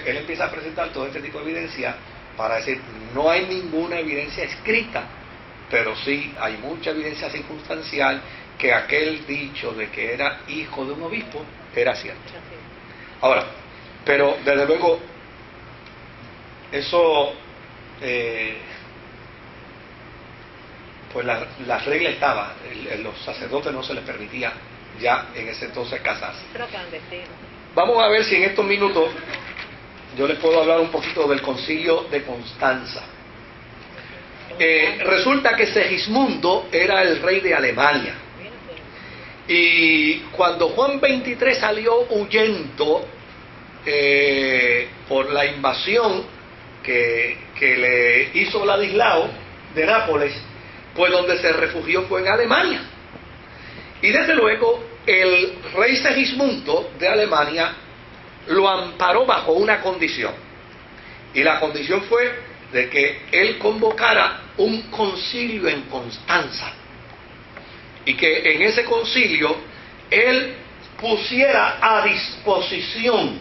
él empieza a presentar todo este tipo de evidencia para decir, no hay ninguna evidencia escrita, pero sí hay mucha evidencia circunstancial que aquel dicho de que era hijo de un obispo era cierto. Ahora, pero desde luego, eso, pues la regla estaba, los sacerdotes no se les permitía ya en ese entonces casarse. Vamos a ver si en estos minutos yo les puedo hablar un poquito del concilio de Constanza. Resulta que Segismundo era el rey de Alemania, y cuando Juan XXIII salió huyendo por la invasión que le hizo Ladislao de Nápoles, pues donde se refugió fue en Alemania. Y desde luego el rey Segismundo de Alemania lo amparó bajo una condición, y la condición fue de que él convocara un concilio en Constanza, y que en ese concilio él pusiera a disposición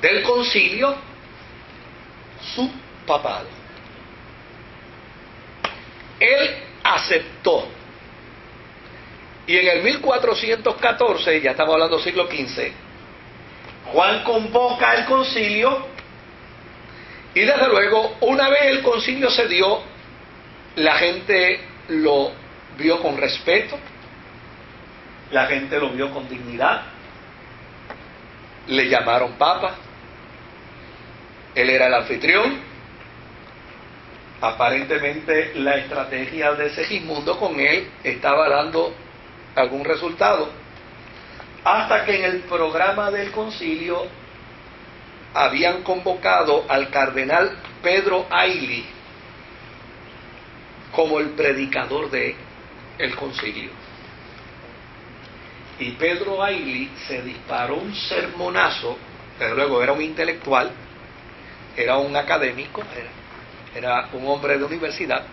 del concilio su papado. Él aceptó, y en el 1414, ya estamos hablando del siglo XV, Juan convoca el concilio, y desde luego, una vez el concilio se dio, la gente lo vio con respeto, la gente lo vio con dignidad, le llamaron papa, él era el anfitrión. Aparentemente la estrategia de Segismundo con él estaba dando algún resultado, hasta que en el programa del concilio habían convocado al cardenal Pedro Ailly como el predicador del concilio. Y Pedro Ailly se disparó un sermonazo, pero luego era un intelectual, era un académico, era un hombre de universidad,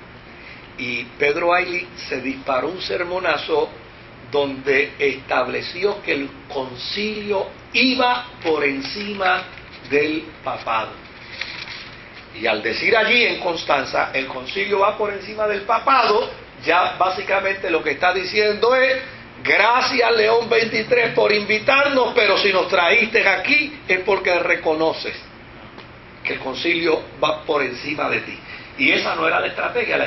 y Pedro Ailly se disparó un sermonazo donde estableció que el concilio iba por encima del papado. Y al decir allí en Constanza, el concilio va por encima del papado, ya básicamente lo que está diciendo es: gracias León XXIII por invitarnos, pero si nos traíste aquí es porque reconoces que el concilio va por encima de ti. Y esa no era la estrategia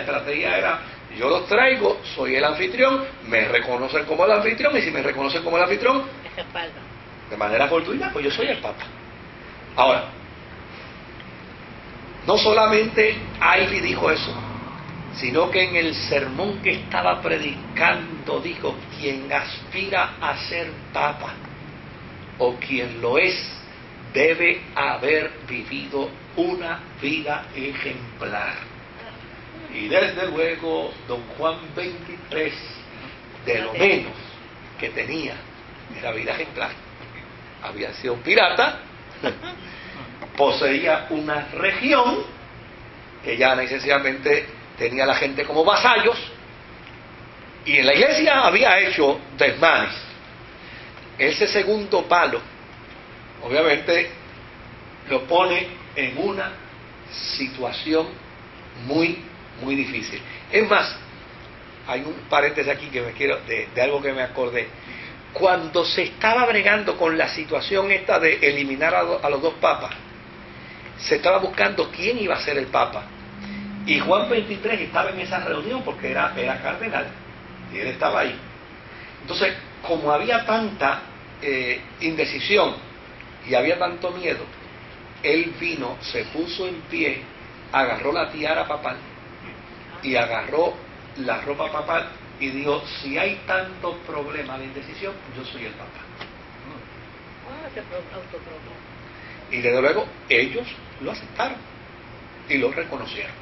era: yo los traigo, soy el anfitrión, me reconocen como el anfitrión, y si me reconocen como el anfitrión, de manera fortuita, pues yo soy el papa. Ahora, no solamente Ailly dijo eso, sino que en el sermón que estaba predicando dijo: quien aspira a ser papa, o quien lo es, debe haber vivido una vida ejemplar. Y desde luego don Juan XXIII, de lo menos que tenía era vida ejemplar. Había sido un pirata, poseía una región que ya necesariamente tenía a la gente como vasallos, y en la iglesia había hecho desmanes. Ese segundo palo obviamente lo pone en una situación muy difícil. Es más, hay un paréntesis aquí que me quiero de algo que me acordé. Cuando se estaba bregando con la situación esta de eliminar a los dos papas, se estaba buscando quién iba a ser el papa, y Juan XXIII estaba en esa reunión porque era cardenal y él estaba ahí. Entonces, como había tanta indecisión y había tanto miedo, él vino, se puso en pie, agarró la tiara papal y agarró la ropa papal y dijo: si hay tanto problema de indecisión, yo soy el papa. Y desde luego ellos lo aceptaron y lo reconocieron,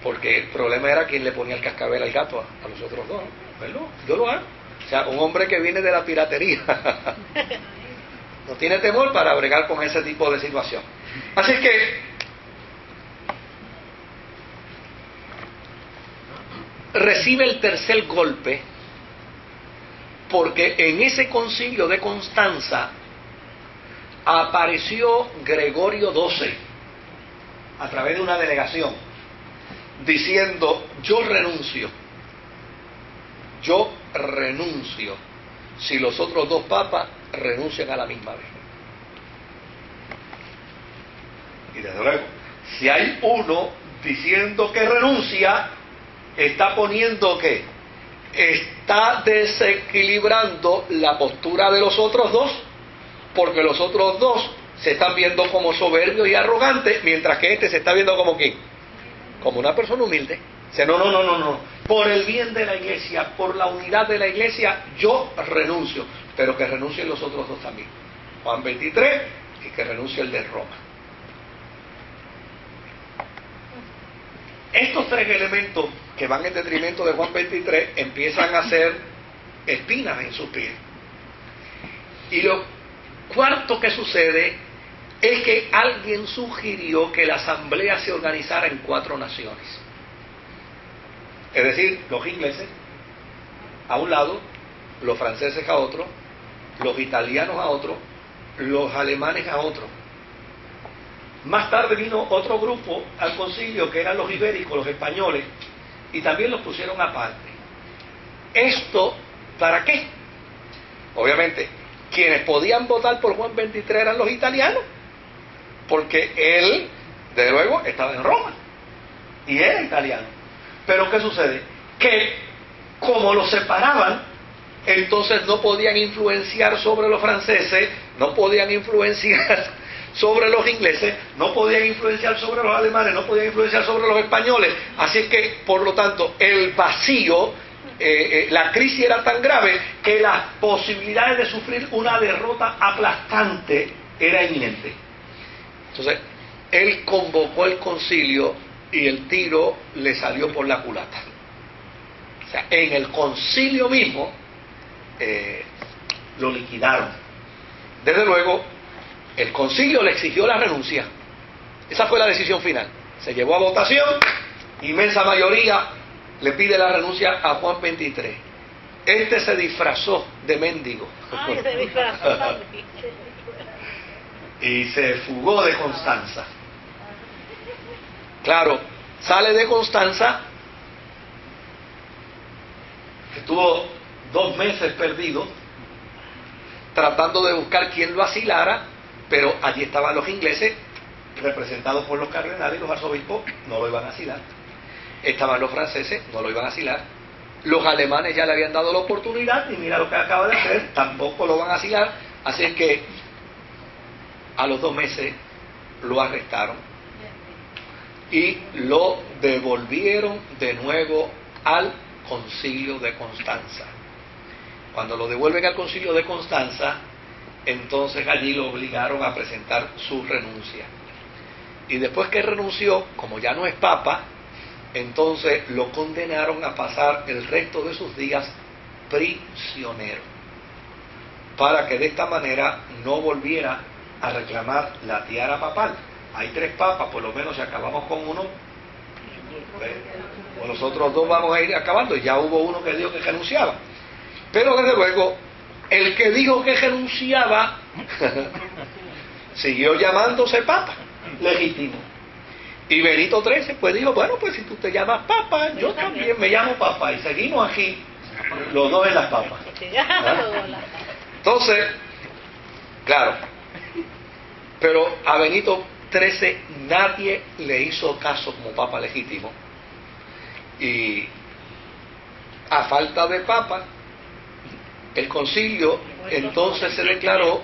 porque el problema era quién le ponía el cascabel al gato a los otros dos. ¿No? Yo lo hago. O sea, un hombre que viene de la piratería no tiene temor para bregar con ese tipo de situación. Así que recibe el tercer golpe, porque en ese concilio de Constanza apareció Gregorio XII a través de una delegación diciendo: yo renuncio si los otros dos papas renuncian a la misma vez. Y desde luego, si hay uno diciendo que renuncia, está poniendo que está desequilibrando la postura de los otros dos, porque los otros dos se están viendo como soberbios y arrogantes, mientras que este se está viendo como ¿quién? Como una persona humilde. Dice: no, por el bien de la iglesia, por la unidad de la iglesia, yo renuncio, pero que renuncien los otros dos también, Juan 23 y que renuncie el de Roma. Estos tres elementos que van en detrimento de Juan 23 empiezan a ser espinas en sus pies. Y lo cuarto que sucede es que alguien sugirió que la asamblea se organizara en 4 naciones. Es decir, los ingleses a un lado, los franceses a otro, los italianos a otro, los alemanes a otro. Más tarde vino otro grupo al concilio que eran los ibéricos, los españoles, y también los pusieron aparte. ¿Esto para qué? Obviamente, quienes podían votar por Juan 23 eran los italianos, porque él, desde luego, estaba en Roma y era italiano. Pero ¿qué sucede? Que como los separaban, entonces no podían influenciar sobre los franceses, no podían influenciar sobre los ingleses, no podían influenciar sobre los alemanes, no podían influenciar sobre los españoles. Así es que, por lo tanto, el vacío, la crisis era tan grave que las posibilidades de sufrir una derrota aplastante era inminente. Entonces, él convocó el concilio y el tiro le salió por la culata. O sea, en el concilio mismo lo liquidaron. Desde luego, el concilio le exigió la renuncia. Esa fue la decisión final. Se llevó a votación, inmensa mayoría le pide la renuncia a Juan 23. Este se disfrazó de mendigo. Ay, se disfrazó. Y se fugó de Constanza. Claro, sale de Constanza, estuvo 2 meses perdido, tratando de buscar quién lo asilara, pero allí estaban los ingleses, representados por los cardenales y los arzobispos, no lo iban a asilar. Estaban los franceses, no lo iban a asilar. Los alemanes ya le habían dado la oportunidad, y mira lo que acaba de hacer, tampoco lo van a asilar. Así es que a los 2 meses lo arrestaron y lo devolvieron de nuevo al concilio de Constanza. Cuando lo devuelven al concilio de Constanza, entonces allí lo obligaron a presentar su renuncia. Y después que renunció, como ya no es papa, entonces lo condenaron a pasar el resto de sus días prisionero, para que de esta manera no volviera a reclamar la tiara papal. Hay 3 papas, por lo menos si acabamos con uno, pues nosotros 2 vamos a ir acabando. Ya hubo uno que dijo que renunciaba. Pero desde luego, el que dijo que renunciaba siguió llamándose papa legítimo. Y Benito XIII pues dijo: bueno, pues si tú te llamas papa, yo también me llamo papa. Y seguimos aquí, los dos en las papas. Entonces, claro, pero a Benito XIII nadie le hizo caso como papa legítimo. Y a falta de papa, el concilio entonces se declaró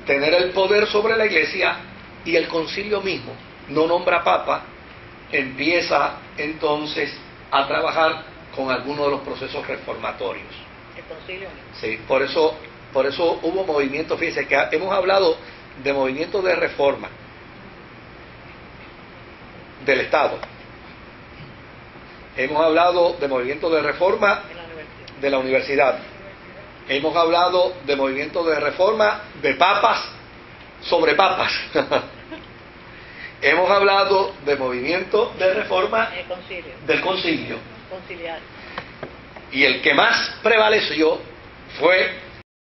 tener el poder sobre la iglesia, y el concilio mismo no nombra papa, empieza entonces a trabajar con algunos de los procesos reformatorios. El concilio mismo. Sí, por eso hubo movimientos. Fíjense que hemos hablado de movimientos de reforma del Estado, hemos hablado de movimientos de reforma de la universidad, hemos hablado de movimientos de reforma de papas sobre papas. Hemos hablado de movimientos de reforma del concilio. Conciliar. Y el que más prevaleció fue